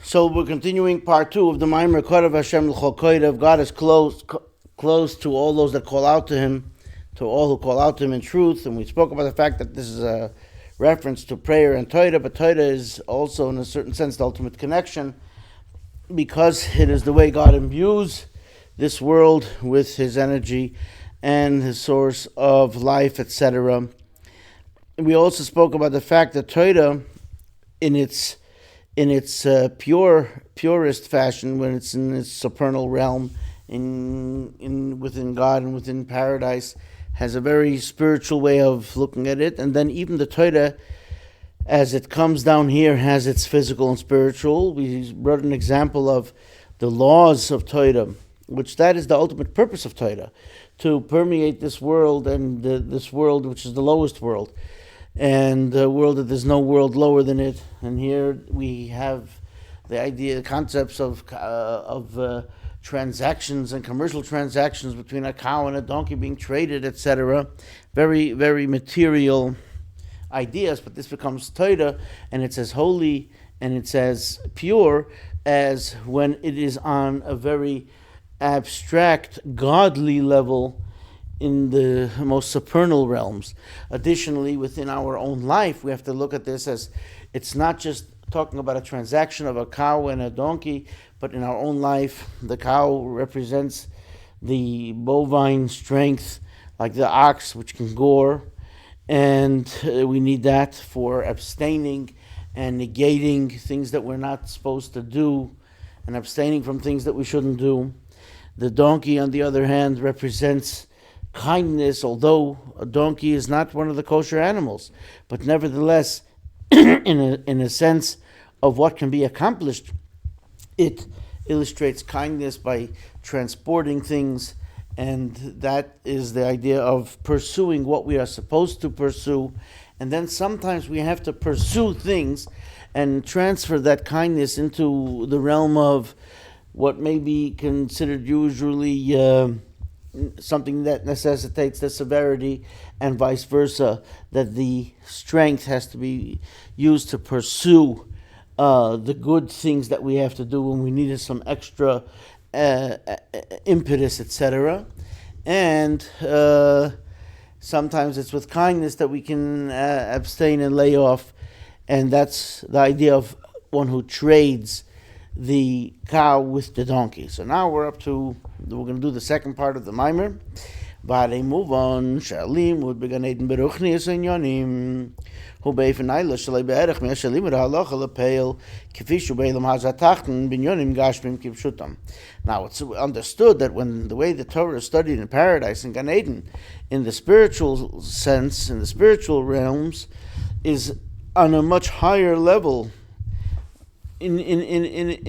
So we're continuing part 2 of the Maimer Karov Hashem l'chol kodev. God is close to all those that call out to Him, to all who call out to Him in truth. And we spoke about the fact that this is a reference to prayer and Torah, but Torah is also, in a certain sense, the ultimate connection, because it is the way God imbues this world with His energy and His source of life, etc. We also spoke about the fact that Torah, in its purest fashion, when it's in its supernal realm, within God and within paradise, has a very spiritual way of looking at it. And then even the Torah, as it comes down here, has its physical and spiritual. We brought an example of the laws of Torah, which that is the ultimate purpose of Torah, to permeate this world, and this world which is the lowest world, and a world that there's no world lower than it. And here we have the idea, concepts of transactions and commercial transactions between a cow and a donkey being traded, etc. Very, very material ideas, but this becomes Torah, and it's as holy and it's as pure as when it is on a very abstract, godly level in the most supernal realms. Additionally, within our own life, we have to look at this as it's not just talking about a transaction of a cow and a donkey, but in our own life, the cow represents the bovine strength, like the ox, which can gore, and we need that for abstaining and negating things that we're not supposed to do, and abstaining from things that we shouldn't do. The donkey, on the other hand, represents kindness, although a donkey is not one of the kosher animals, but nevertheless, in a sense of what can be accomplished, it illustrates kindness by transporting things, and that is the idea of pursuing what we are supposed to pursue. And then sometimes we have to pursue things and transfer that kindness into the realm of what may be considered usually something that necessitates the severity, and vice versa, that the strength has to be used to pursue the good things that we have to do when we needed some extra impetus, etc. And sometimes it's with kindness that we can abstain and lay off, and that's the idea of one who trades the cow with the donkey. So now we're going to do the second part of the Maimer. V'arei move on, shalim would be Gan Eden beruchnius inyanim, hu beifenayla shalei be'erech me'ashalim v'halacha lepeil, kifi shu be'elam hazatachten binyonim gashmim kivshutam. Now it's understood that when the way the Torah is studied in paradise and Gan Eden, in the spiritual sense, in the spiritual realms, is on a much higher level, in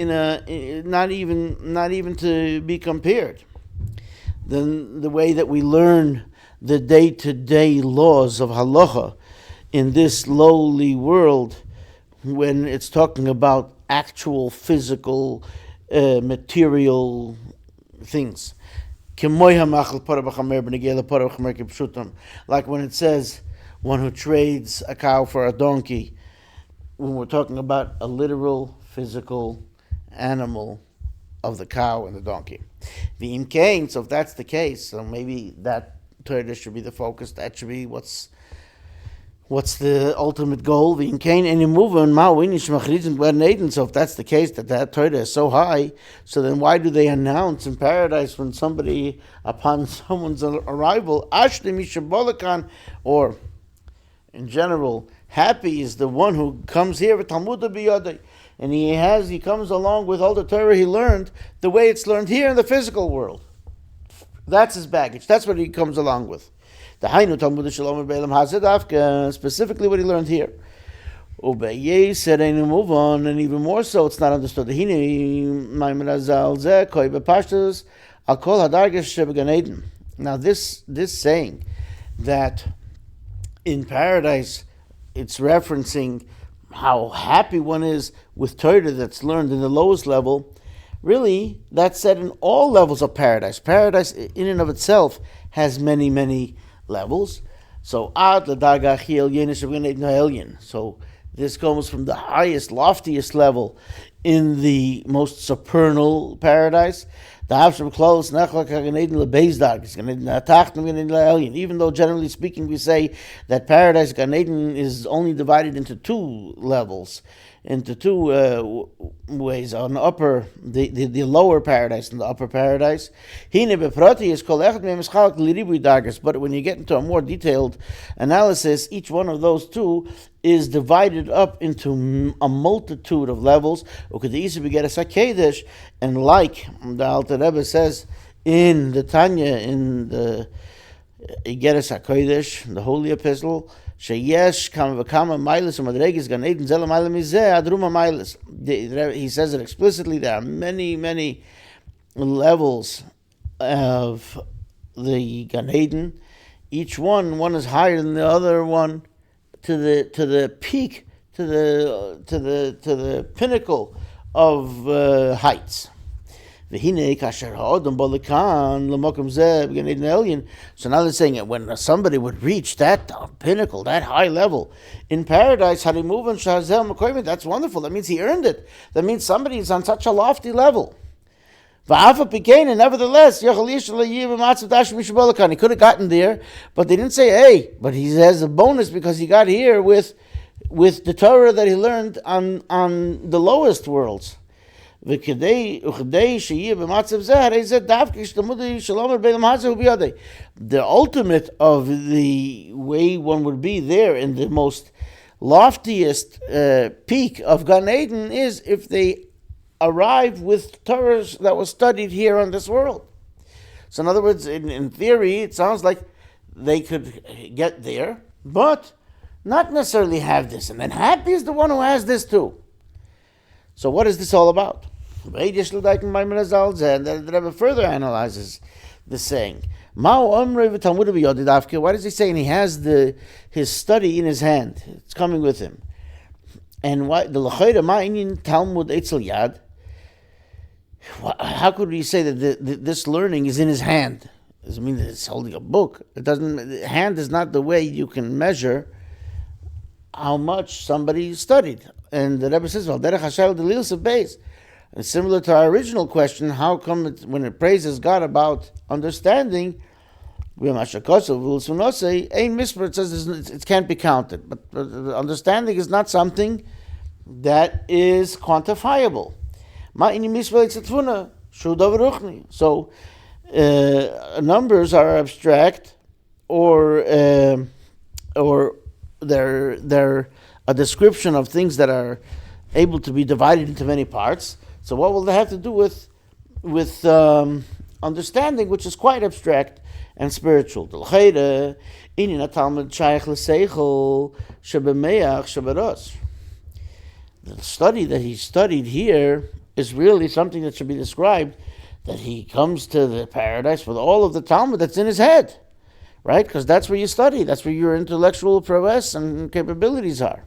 a not even to be compared, than the way that we learn the day-to-day laws of halacha in this lowly world, when it's talking about actual physical material things. Like when it says one who trades a cow for a donkey, when we're talking about a literal physical animal of the cow and the donkey. The imkain, so if that's the case, so maybe that Torah should be the focus, that should be what's the ultimate goal. The imkain any move on ma'winish, so if that's the case, that Torah is so high, so then why do they announce in paradise when upon someone's arrival, Ashli Mishabolakan, or in general, happy is the one who comes here with Talmud biyadai, and he comes along with all the Torah he learned, the way it's learned here in the physical world. That's his baggage. That's what he comes along with. The Hainu Talmud Shalom Beilam Hazedavka, specifically what he learned here. Ubeye said, and move on, and even more so, it's not understood. Now this saying that in paradise, it's referencing how happy one is with Torah that's learned in the lowest level. Really, that's said in all levels of paradise. Paradise in and of itself has many, many levels. So, so This comes from the highest, loftiest level in the most supernal paradise. Even though generally speaking we say that paradise, Gan Eden, is only divided into two levels, into two ways, on the lower paradise and the upper paradise. But when you get into a more detailed analysis, each one of those two is divided up into a multitude of levels. And like the Alter Rebbe says in the Tanya, in the Igeres HaKodesh, the Holy Epistle, Sheyesh kama v'kama mailis u'madreges gan eden zela mailim mizeh adruma mailis. He says it explicitly. There are many, many levels of the Gan Eden. Each one is higher than the other one, to the peak, to the pinnacle of heights. So now they're saying that when somebody would reach that pinnacle, that high level in paradise, that's wonderful. That means he earned it. That means somebody is on such a lofty level. And nevertheless, he could have gotten there, but they didn't say, hey, but he has a bonus because he got here with the Torah that he learned on the lowest worlds. The ultimate of the way one would be there in the most loftiest peak of Gan Eden is if they arrive with Torah that was studied here on this world. So in other words, in theory, it sounds like they could get there, but not necessarily have this. And then happy is the one who has this too. So what is this all about? And the Rebbe further analyzes the saying. Why does he say, and he has his study in his hand? It's coming with him. And why the L'chayra Talmud Eitzel Yad? How could we say that this learning is in his hand? It doesn't mean that it's holding a book. Hand is not the way you can measure how much somebody studied. And the Rebbe says, well, derech hashayil delilus of beis. And similar to our original question, how come when it praises God about understanding, it says it can't be counted. But understanding is not something that is quantifiable. So numbers are abstract, or they're a description of things that are able to be divided into many parts. So what will they have to do with understanding, which is quite abstract and spiritual? The study that he studied here is really something that should be described, that he comes to the paradise with all of the Talmud that's in his head, right? Because that's where you study, that's where your intellectual prowess and capabilities are.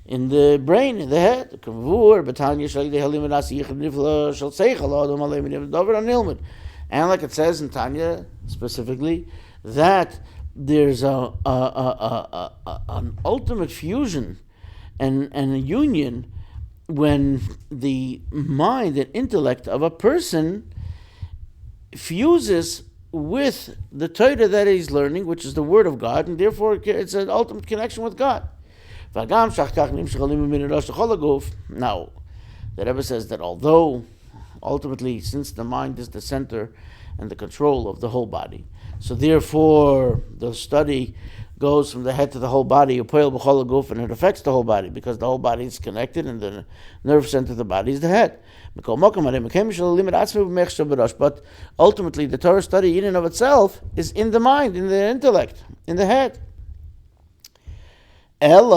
In the brain, in the head. And like it says in Tanya specifically, that there's an ultimate fusion and a union when the mind and intellect of a person fuses with the Torah that he's learning, which is the Word of God, and therefore it's an ultimate connection with God. Now, the Rebbe says that although ultimately, since the mind is the center and the control of the whole body, so therefore the study goes from the head to the whole body, and it affects the whole body, because the whole body is connected and the nerve center of the body is the head. But ultimately the Torah study in and of itself is in the mind, in the intellect, in the head. But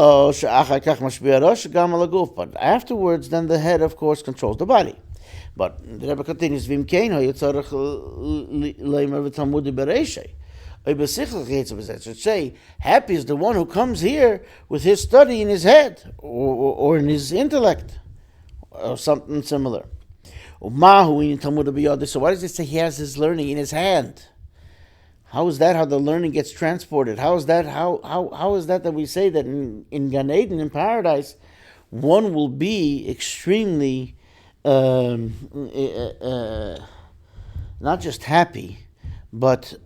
afterwards, then the head, of course, controls the body. But the Rebbe continues, it should say, happy is the one who comes here with his study in his head or in his intellect or something similar. So why does it say he has his learning in his hand? How is that how the learning gets transported? How is that how is that we say that in Gan Eden, in paradise, one will be extremely not just happy, but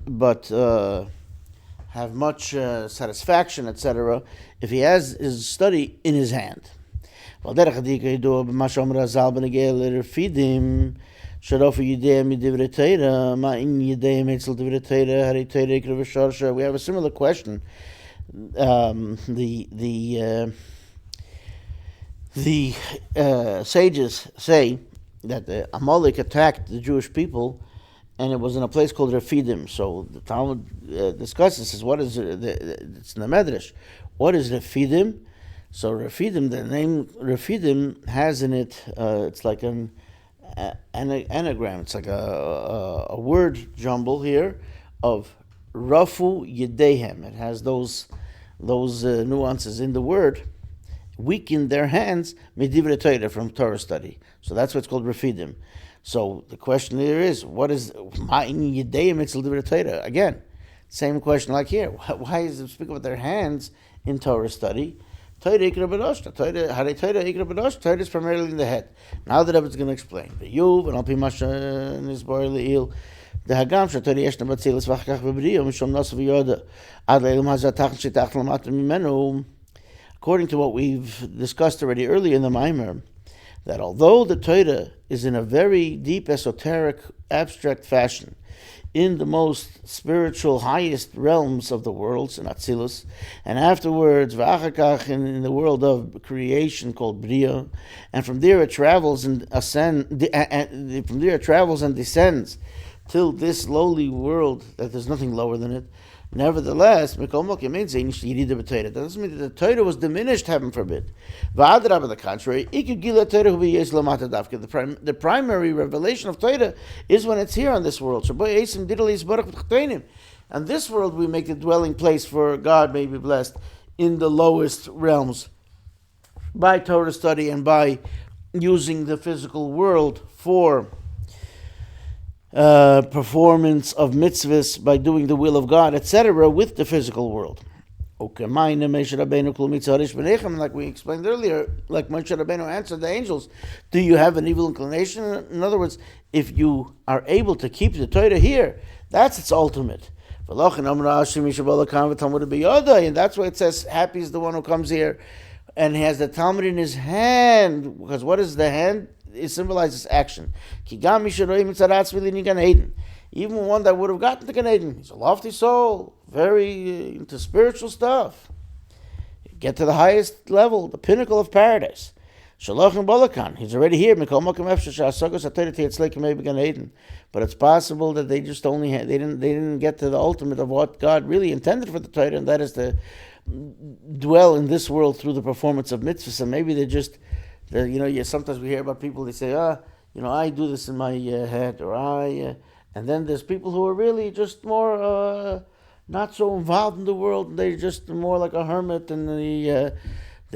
have much satisfaction, etc., if he has his study in his hand. We have a similar question. The sages say that the Amalek attacked the Jewish people, and it was in a place called Refidim. So the Talmud discusses, says, what is it? It's in the Medrash. What is Refidim? So Refidim, the name Refidim has in it, it's like an anagram. It's like a word jumble here of Rafu Yedehem. It has those nuances in the word. Weaken their hands, Medivre Torah, from Torah study. So that's what's called Refidim. So the question here is, what is Ma'in Yedehem Etzel Divre Torah? Again, same question like here. Why is it speak about their hands in Torah study? Torah is primarily in the head. Now the Rebbe is going to explain. The Yuv and Alpi Masha Nisbar Leil, the Hagam Shatori Yeshna Batzilis Vachkach V'Briyo Mishom Nasu V'Yoda Ad Leil Mazatach Shitach Lamat Mimenu. According to what we've discussed already earlier in the Maimer, that although the Torah is in a very deep, esoteric, abstract fashion, in the most spiritual, highest realms of the worlds, in Atzilus, and afterwards, V'achakach, in the world of creation called Bria, and from there it travels and descends till this lowly world that there's nothing lower than it. Nevertheless, that doesn't mean that the Torah was diminished, heaven forbid. On the contrary, the primary revelation of Torah is when it's here on this world. And this world we make the dwelling place for God, may be blessed, in the lowest realms, by Torah study and by using the physical world for performance of mitzvahs, by doing the will of God, etc., with the physical world. Like we explained earlier, like Moshe Rabbeinu answered the angels, do you have an evil inclination? In other words, if you are able to keep the Torah here, that's its ultimate. And that's why it says, happy is the one who comes here and has the Talmud in his hand, because what is the hand? It symbolizes action. Even one that would have gotten to Gan Eden, he's a lofty soul, very into spiritual stuff. Get to the highest level, the pinnacle of paradise. Shalach and Balakan, he's already here. But it's possible that they just only they didn't get to the ultimate of what God really intended for the Torah, and that is to dwell in this world through the performance of mitzvahs. And maybe they just, sometimes we hear about people, they say, I do this in my head, or and then there's people who are really just more not so involved in the world. They're just more like a hermit, and they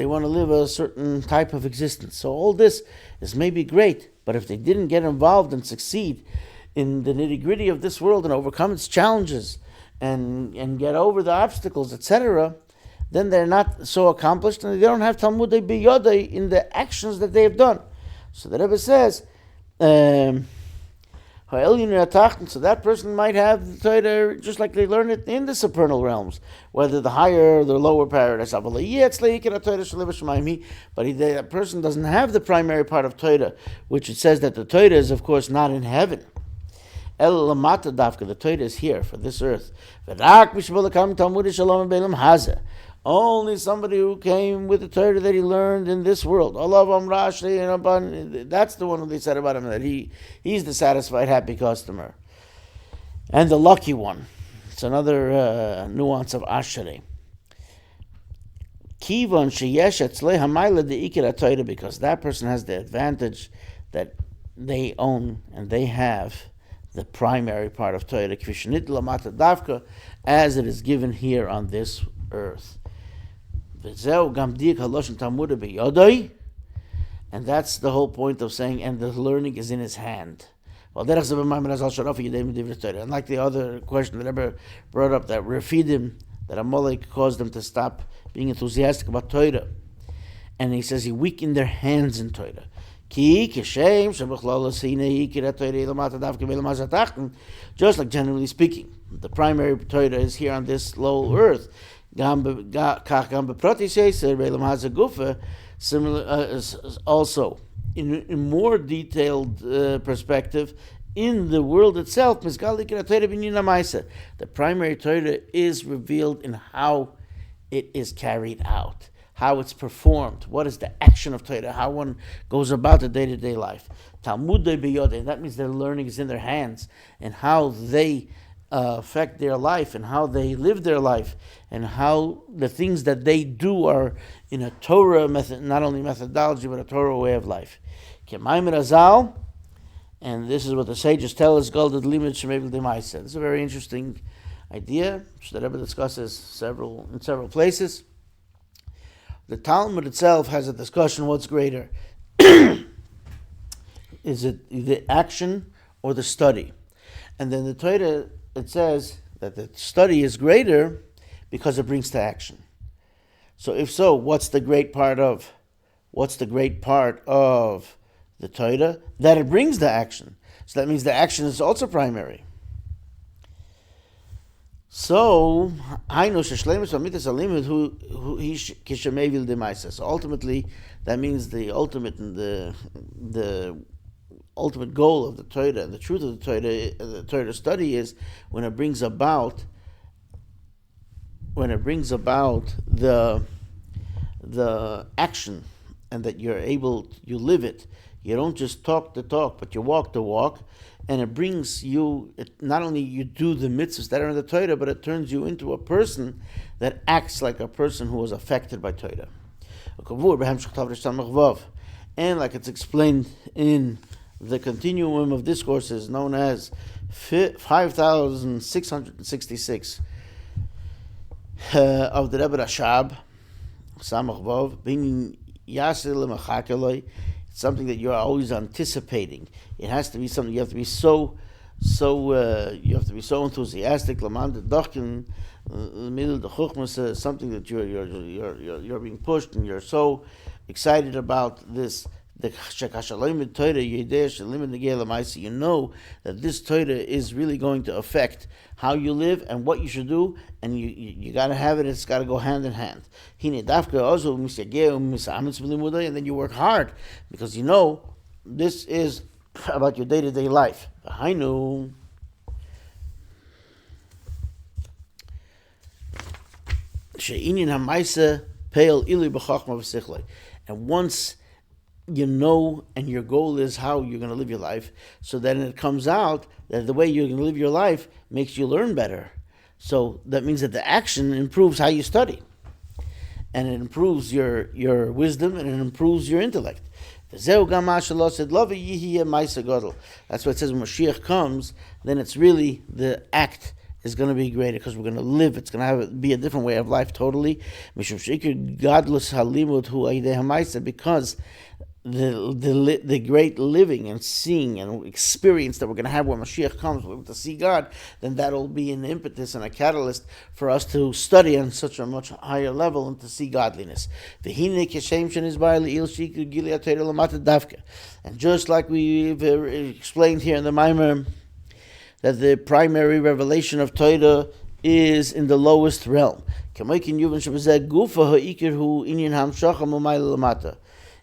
want to live a certain type of existence. So all this is maybe great, but if they didn't get involved and succeed in the nitty-gritty of this world and overcome its challenges and get over the obstacles, etc., then they're not so accomplished, and they don't have Talmudei Biyodei in the actions that they have done. So the Rebbe says, so that person might have the Torah just like they learn it in the supernal realms, whether the higher or the lower paradise. But that person doesn't have the primary part of Torah, which it says that the Torah is, of course, not in heaven. The Torah is here for this earth. Only somebody who came with the Torah that he learned in this world. That's the one who they said about him, that he's the satisfied, happy customer. And the lucky one. It's another nuance of Ashrei. Because that person has the advantage that they own and they have the primary part of Torah, as it is given here on this earth. And that's the whole point of saying, and the learning is in his hand. Well, and like the other question that Rebbe brought up, that Refidim, that Amalek caused them to stop being enthusiastic about Torah. And he says he weakened their hands in Torah. Just like generally speaking, the primary Torah is here on this low earth. Similar, also in more detailed perspective, in the world itself, the primary Torah is revealed in how it is carried out, how it's performed, what is the action of Torah, how one goes about the day-to-day life. Talmud biyodei, that means their learning is in their hands, and how they affect their life, and how they live their life, and how the things that they do are in a Torah method, not only methodology, but a Torah way of life. And this is what the sages tell us, this is a very interesting idea, which the Rebbe discusses in several places. The Talmud itself has a discussion, what's greater? Is it the action or the study? And then the Torah, it says that the study is greater because it brings to action. So if so, what's the great part of the Torah? That it brings the action. So that means the action is also primary. So, ultimately, that means the ultimate goal of the Torah and the truth of the Torah study is when it brings about the action, and that you live it. You don't just talk the talk, but you walk the walk, and it brings you, not only you do the mitzvahs that are in the Torah, but it turns you into a person that acts like a person who was affected by Torah. And like it's explained in the continuum of discourses known as 5,666 of the Rebbe Rashab, Samach Vav, being Yasir L'Machakeloi, something that you're always anticipating. It has to be something you have to be so enthusiastic. Something that you're being pushed, and you're so excited about this. You know that this Torah is really going to affect how you live and what you should do, and you got to have it. It's got to go hand in hand. And then you work hard because you know this is about your day-to-day life. And once you know, and your goal is how you're going to live your life, so then it comes out that the way you're going to live your life makes you learn better. So that means that the action improves how you study, and it improves your wisdom, and it improves your intellect. That's why it says when Mashiach comes, then it's really the act is going to be greater, because we're going to live. It's going to be a different way of life totally. Because the great living and seeing and experience that we're going to have when Mashiach comes, we're able to see God, then that'll be an impetus and a catalyst for us to study on such a much higher level and to see godliness. And just like we've explained here in the Maimer, that the primary revelation of Torah is in the lowest realm.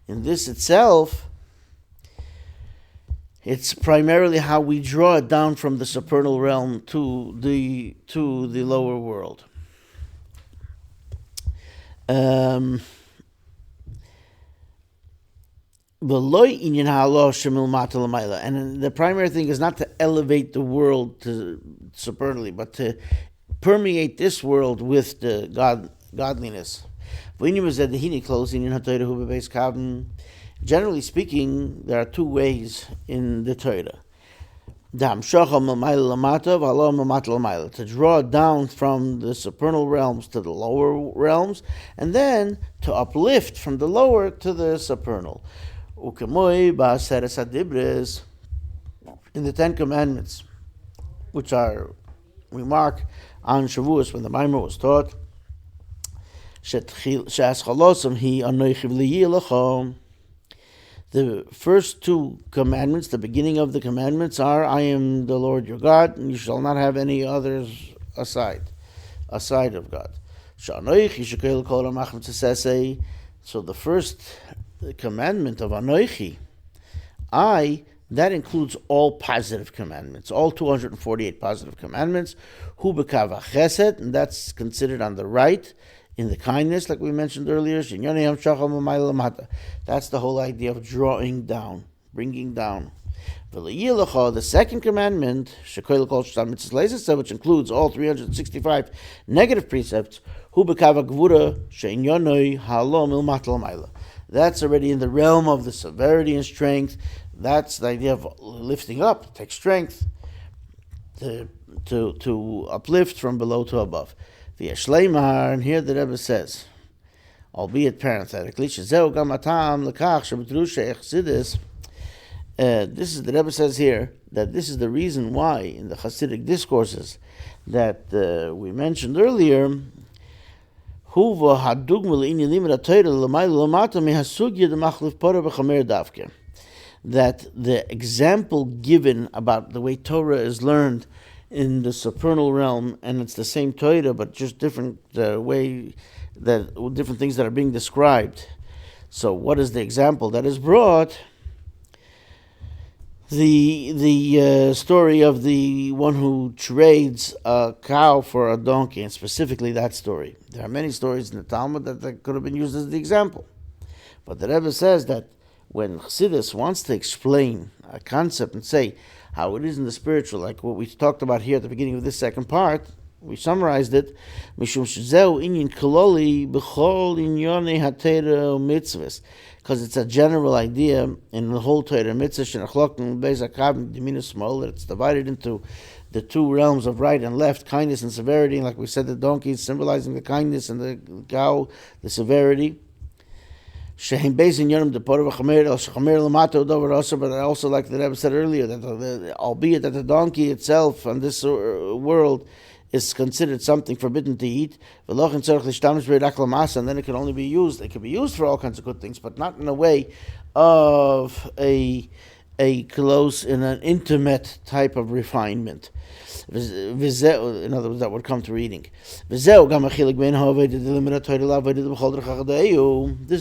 In this itself, it's primarily how we draw it down from the supernal realm to the lower world. And the primary thing is not to elevate the world to supernally, but to permeate this world with the godliness. Generally speaking, there are two ways in the Torah. To draw down from the supernal realms to the lower realms, and then to uplift from the lower to the supernal. in the Ten Commandments, which are, we mark on Shavuos when the Maimer was taught, the first two commandments, the beginning of the commandments are, I am the Lord your God, and you shall not have any others aside of God. So the first commandment of Anoichi, that includes all positive commandments, all 248 positive commandments. Hu b'kava chesed, and that's considered on the right, in the kindness, like we mentioned earlier. That's the whole idea of drawing down, bringing down. The second commandment, which includes all 365 negative precepts, that's already in the realm of the severity and strength. That's the idea of lifting up, take strength, to uplift from below to above. The Shleimar, and here the Rebbe says, albeit parenthetically, this is the Rebbe says here that this is the reason why in the Hasidic discourses that we mentioned earlier, that the example given about the way Torah is learned in the supernal realm, and it's the same Torah, but just different different things that are being described. So what is the example that is brought? The story of the one who trades a cow for a donkey, and specifically that story. There are many stories in the Talmud that could have been used as the example. But the Rebbe says that when Chassidus wants to explain a concept and say how it is in the spiritual, like what we talked about here at the beginning of this second part, we summarized it, because it's a general idea in the whole Torah mitzvah, that it's divided into the two realms of right and left, kindness and severity. And like we said, the donkey is symbolizing the kindness, and the cow, the severity. But I also, like the Rebbe said earlier, that albeit that the donkey itself on this world is considered something forbidden to eat, and then it can only be used. It can be used for all kinds of good things, but not in a way of a close, in an intimate type of refinement. In other words, that would come to reading. This is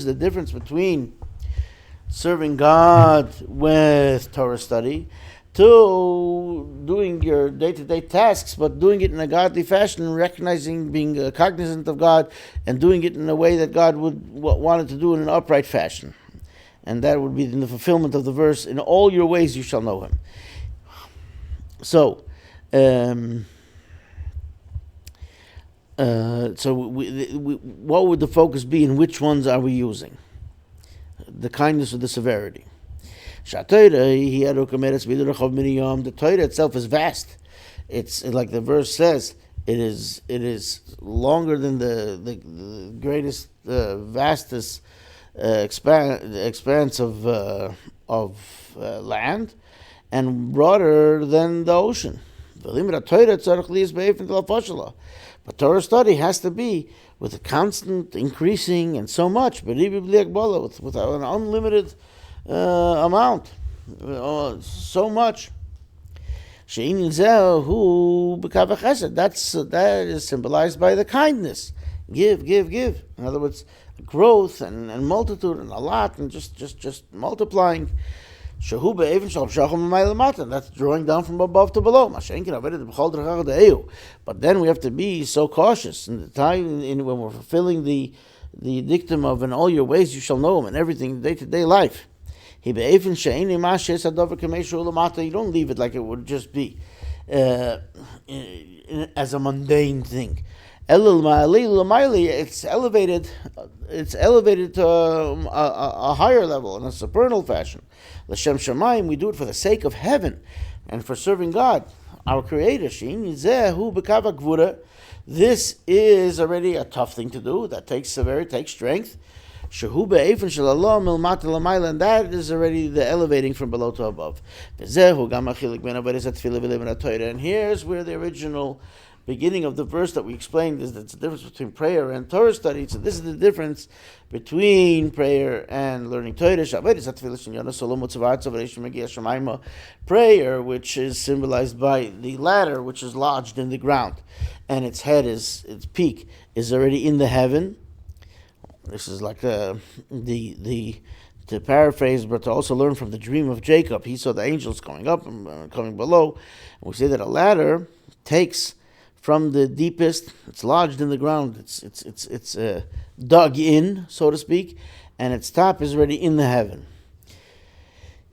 the difference between serving God with Torah study to doing your day-to-day tasks, but doing it in a godly fashion, recognizing, being cognizant of God, and doing it in a way that God would wanted to do in an upright fashion. And that would be in the fulfillment of the verse, in all your ways you shall know Him. So, what would the focus be, and which ones are we using? The kindness or the severity? The Torah itself is vast. It's like the verse says, it is longer than the greatest, vastest expanse of land, and broader than the ocean. But Torah study has to be with a constant increasing, and so much, with an unlimited amount, so much. That is symbolized by the kindness. Give. In other words, growth and multitude, and a lot, and just multiplying. That's drawing down from above to below. But then we have to be so cautious in the time when we're fulfilling the dictum of, in all your ways you shall know Him, and everything day-to-day life. You don't leave it like it would just be as a mundane thing. It's elevated to a higher level, in a supernal fashion. L'shem shamayim, we do it for the sake of heaven and for serving God, our Creator. This is already a tough thing to do. That takes severity, takes strength. Shehu be'efen shel Allah milmata lamayla, and that is already the elevating from below to above. V'zehu gam achilik ben avodas tefillah v'leven haTorah. And here's where the original beginning of the verse that we explained is that the difference between prayer and Torah study. So this is the difference between prayer and learning Torah. Prayer, which is symbolized by the ladder, which is lodged in the ground, and its peak is already in the heaven. This is like to paraphrase, but to also learn from the dream of Jacob. He saw the angels going up and coming below. And we say that a ladder takes from the deepest, it's lodged in the ground, it's dug in, so to speak, and its top is already in the heaven.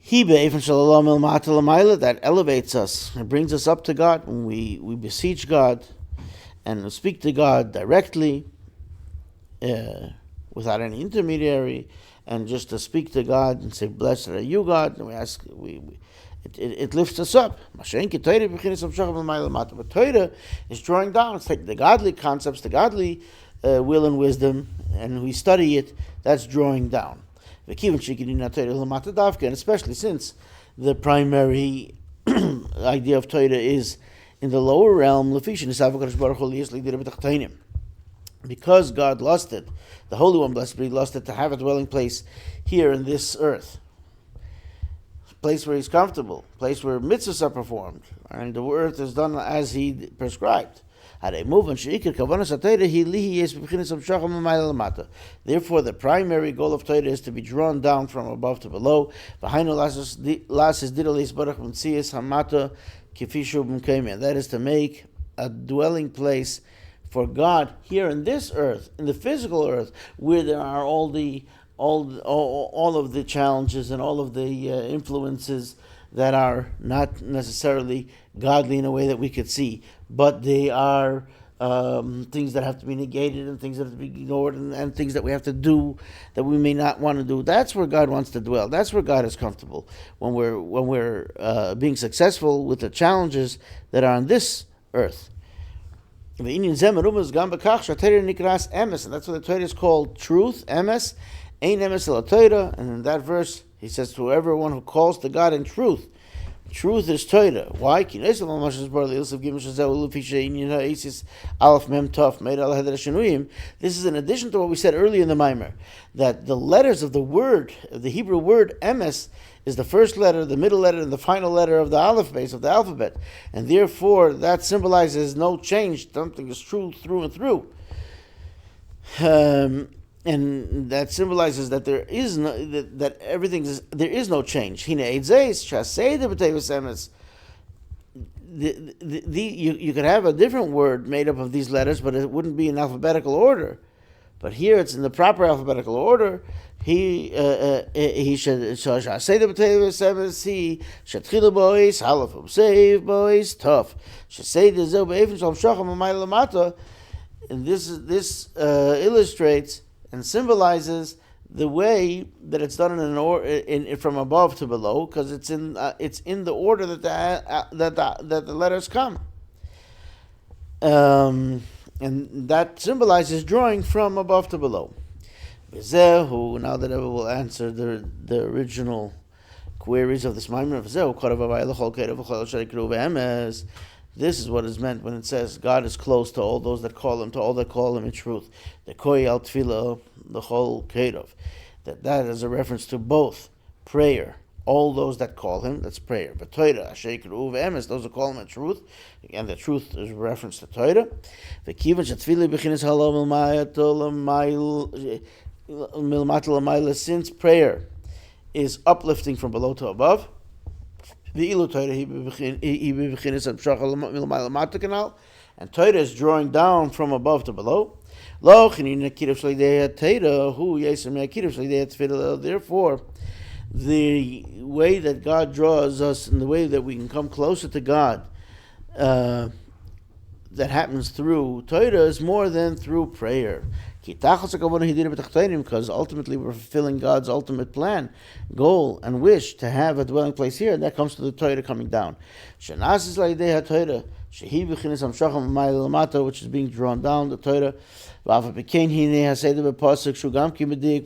That elevates us, it brings us up to God when we beseech God and speak to God directly, without any intermediary, and just to speak to God and say, "Blessed are you, God," and we ask, it lifts us up. But Torah is drawing down. It's like the godly concepts, the godly will and wisdom, and we study it. That's drawing down. And especially since the primary idea of Torah is in the lower realm, because God lusted, the Holy One, blessed be, lusted to have a dwelling place here in this earth. Place where he's comfortable, place where mitzvahs are performed, and the earth is done as he prescribed. Therefore, the primary goal of Torah is to be drawn down from above to below. And that is to make a dwelling place for God here in this earth, in the physical earth, where there are all of the challenges and all of the influences that are not necessarily godly in a way that we could see, but they are things that have to be negated and things that have to be ignored and things that we have to do that we may not want to do. That's where God wants to dwell. That's where God is comfortable, when we're being successful with the challenges that are on this earth. And that's why the Torah is called truth, emes. And in that verse, he says, to everyone who calls to God in truth, truth is Torah. Why? This is in addition to what we said earlier in the Maimer, that the letters of the word, the Hebrew word emes, is the first letter, the middle letter, and the final letter of the aleph base of the alphabet. And therefore, that symbolizes no change. Something is true through and through. And that symbolizes that there is no there is no change. You could have a different word made up of these letters, but it wouldn't be in alphabetical order. But here it's in the proper alphabetical order. He should say the potatoes. He should tchila boys, halaf save boys, tough. Should say the zel be'efin shalom shacham amayla lamata. And this illustrates and symbolizes the way that it's done in from above to below, because it's in the order that the letters come, and that symbolizes drawing from above to below. Now that Rebbe will answer the original queries of this Maimer of Zehu. This is what is meant when it says God is close to all those that call him, to all that call him in truth. The Koy al Tfilah, the whole Karov. That is a reference to both prayer, all those that call him, that's prayer. But Torah, Asher Kruv Emes, those that call him in truth. Again, the truth is a reference to Torah. The Kivan Shatfilah Bechinis Halom Milmatal, since prayer is uplifting from below to above. The Ilu Torah, and Torah is drawing down from above to below. Therefore, the way that God draws us and the way that we can come closer to God, that happens through Torah, is more than through prayer. Because ultimately we're fulfilling God's ultimate plan, goal, and wish to have a dwelling place here, and that comes to the Torah coming down. Shehi b'chinas hamshacham v'mayla lamata, which is being drawn down, the Torah. But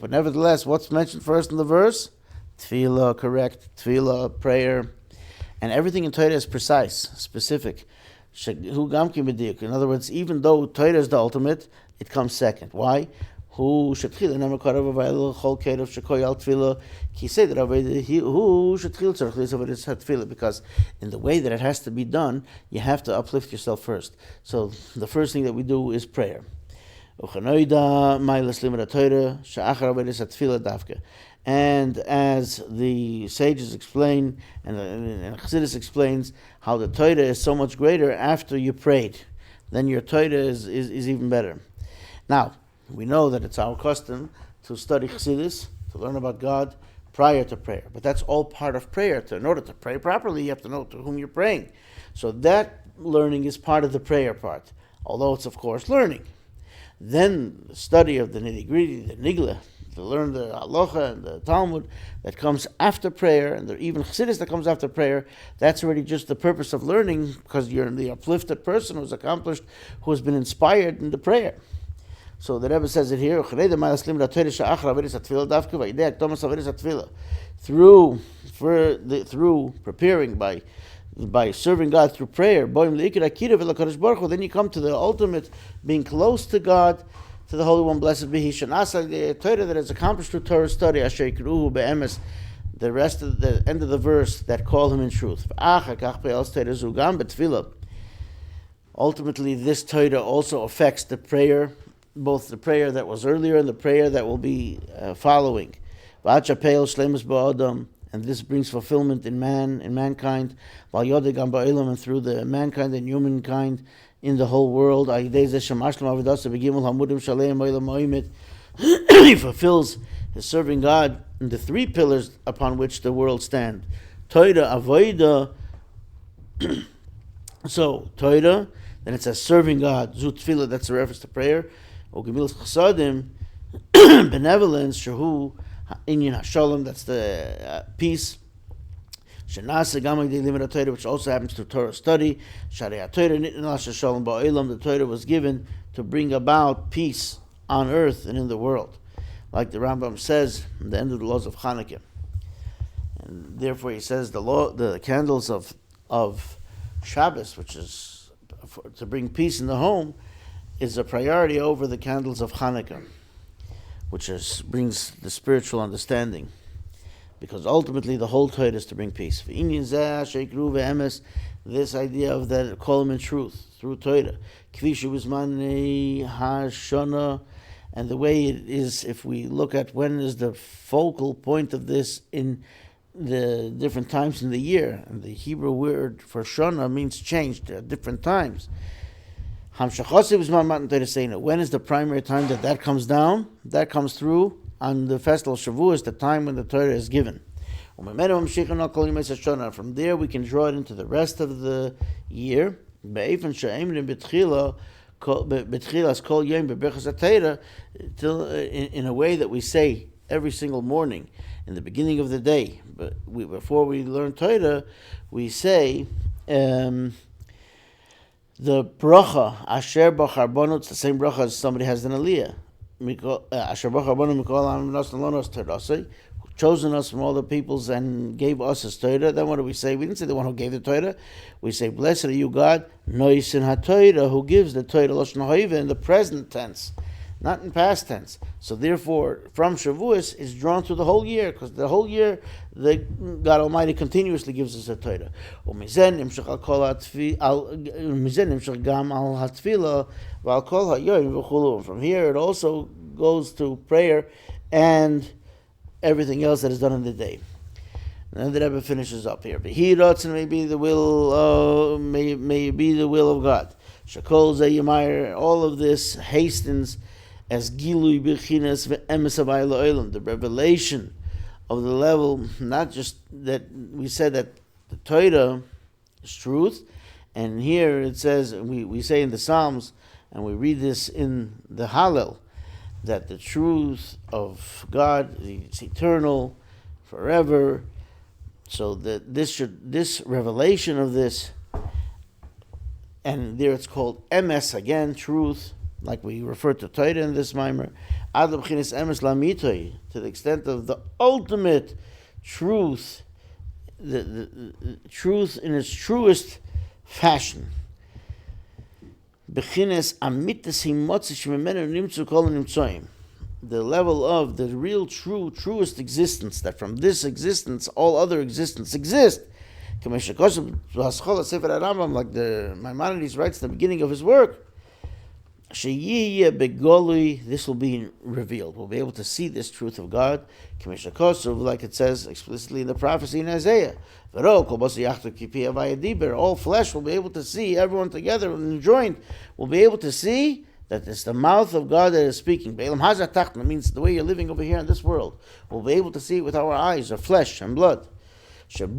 nevertheless, what's mentioned first in the verse? Tefillah, correct. Tefillah, prayer. And everything in Torah is precise, specific. In other words, even though Torah is the ultimate, it comes second. Why? Because in the way that it has to be done, you have to uplift yourself first. So the first thing that we do is prayer. And as the sages explain, and Chassidus explains, how the Torah is so much greater after you prayed, then your Torah is even better. Now, we know that it's our custom to study Chassidus, to learn about God prior to prayer. But that's all part of prayer. In order to pray properly, you have to know to whom you're praying. So that learning is part of the prayer part, although it's, of course, learning. Then the study of the nitty-gritty, the nigla, to learn the halacha and the Talmud that comes after prayer, and even Chassidus that comes after prayer, that's already just the purpose of learning, because you're the uplifted person who's accomplished, who has been inspired in the prayer. So the Rebbe says it here, through preparing by serving God through prayer, then you come to the ultimate, being close to God, to the Holy One, blessed be He. The Torah that is accomplished through Torah study, the rest of the end of the verse, that call Him in truth. Ultimately, this Torah also affects the prayer, both the prayer that was earlier and the prayer that will be following. And this brings fulfillment in mankind, and through the mankind and humankind in the whole world. He fulfills his serving God in the three pillars upon which the world stands. Torah, avoida. So Torah, then it says serving God. Zut tefillah, that's a reference to prayer. Ogemilas chasadim, benevolence. Shahu inyan hashalom, that's the peace. Shenasa gamay de limit Torah, which also happens through Torah study. Shariat Torah nitna shalom ba'olam. The Torah was given to bring about peace on earth and in the world, like the Rambam says in the end of the laws of Hanukkah. And therefore, he says the candles of Shabbos, which is to bring peace in the home, is a priority over the candles of Hanukkah, which brings the spiritual understanding. Because ultimately the whole Torah is to bring peace. This idea of that call Him in truth through Torah. And the way it is, if we look at when is the focal point of this in the different times in the year, and the Hebrew word for Shana means changed at different times. When is the primary time that comes down? That comes through on the festival of Shavuos, the time when the Torah is given. From there we can draw it into the rest of the year. In a way that we say every single morning in the beginning of the day, before we learn Torah, we say the bracha asher bachar banu. It's the same bracha as somebody has in Aliyah. Asher bachar banu mikol am lonos Torah, chosen us from all the peoples and gave us His Torah. Then what do we say? We didn't say the one who gave the Torah. We say, blessed are you, God, noisin haTorah, who gives the Torah lashon ha'ivah, in the present tense, not in past tense. So therefore, from Shavuos is drawn through the whole year, because the whole year, God Almighty continuously gives us a Torah. From here, it also goes to prayer and everything else that is done in the day. And then the Rebbe finishes up here. And may be the will, may be the will of God. Shakol Zayimayr, all of this hastens as Gilui Bechinas ve'emes havai la'olam, the revelation of the level, not just that we said that the Torah is truth, and here it says, we say in the Psalms, and we read this in the Hallel, that the truth of God is eternal, forever. So that this revelation of this and there it's called emes again, truth, like we refer to Torah in this mimer, ad b'chinas emes lamitoi, to the extent of the ultimate truth, the truth in its truest fashion. B'chinas amitas himotzi shememenu nimtzu kol nimtzoim, the level of the real truest existence, that from this existence all other existence exist. Like the Maimonides writes in the beginning of his work, this will be revealed. We'll be able to see this truth of God, like it says explicitly in the prophecy in Isaiah. All flesh will be able to see, everyone together and joined will be able to see that it's the mouth of God that is speaking. Means the way you're living over here in this world. We'll be able to see it with our eyes, our flesh and blood. That's where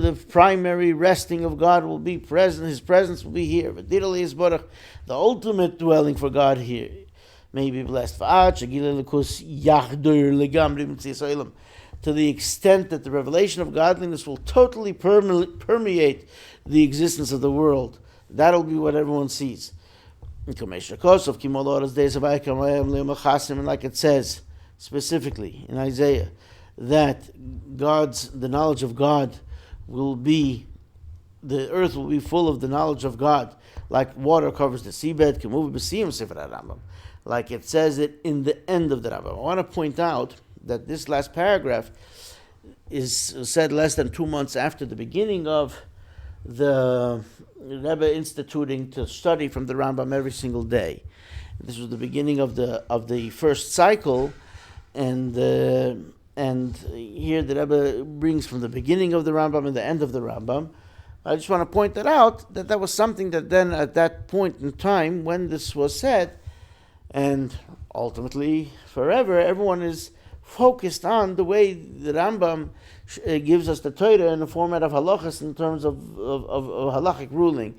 the primary resting of God will be present. His presence will be here. The ultimate dwelling for God here may be blessed. To the extent that the revelation of godliness will totally permeate the existence of the world. That'll be what everyone sees. And like it says specifically in Isaiah, that the knowledge of God will be, the earth will be full of the knowledge of God, like water covers the seabed, like it says it in the end of the Rambam. I want to point out that this last paragraph is said less than 2 months after the beginning of the Rebbe instituting to study from the Rambam every single day. This was the beginning of the first cycle, and here the Rebbe brings from the beginning of the Rambam and the end of the Rambam. I just want to point that out, that was something that then at that point in time when this was said, and ultimately forever, everyone is focused on the way the Rambam gives us the Torah in the format of halachas in terms of halachic ruling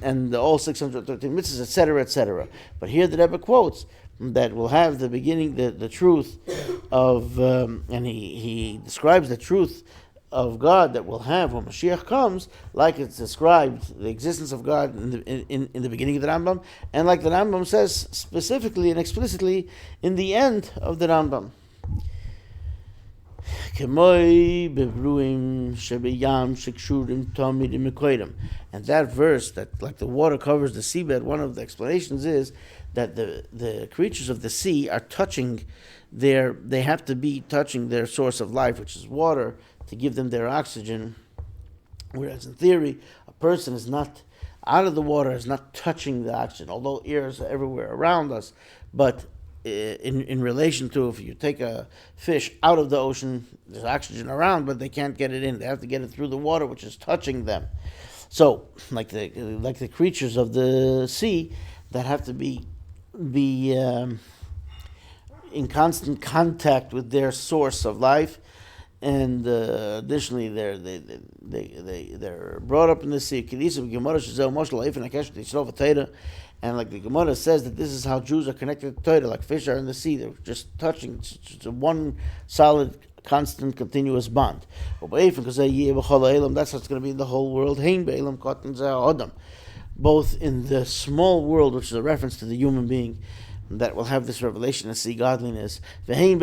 and all 613 mitzvahs, etc., etc. But here the Rebbe quotes that will have the beginning, the truth of, and he describes the truth of God that will have when Mashiach comes, like it's described the existence of God in the beginning of the Rambam, and like the Rambam says specifically and explicitly in the end of the Rambam. And that verse, that like the water covers the seabed, one of the explanations is that the creatures of the sea are they have to be touching their source of life, which is water, to give them their oxygen. Whereas in theory, a person is not out of the water, is not touching the oxygen, although air is everywhere around us. But in relation to, if you take a fish out of the ocean, there's oxygen around, but they can't get it in. They have to get it through the water, which is touching them. So, like the creatures of the sea that have to be in constant contact with their source of life, and additionally they're brought up in the sea. And like the Gemara says that this is how Jews are connected to Torah, like fish are in the sea. They're just touching. It's one solid, constant, continuous bond. That's what's going to be in the whole world. Both in the small world, which is a reference to the human being, that will have this revelation and see godliness. And in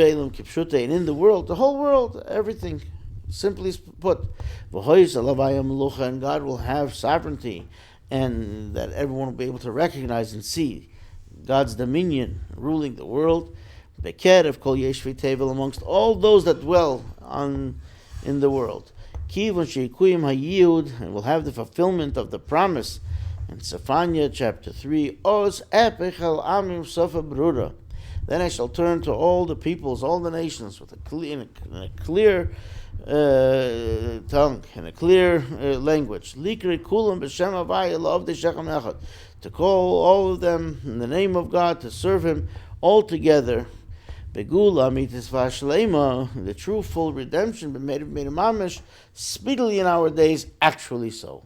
the world, the whole world, everything, simply put. And God will have sovereignty, and that everyone will be able to recognize and see God's dominion ruling the world. Amongst all those that dwell in the world. And will have the fulfillment of the promise in Zephaniah chapter 3. Then I shall turn to all the peoples, all the nations, with a clear tongue and a clear language. To call all of them in the name of God, to serve Him all together. The true full redemption, but made mamish speedily in our days, actually so.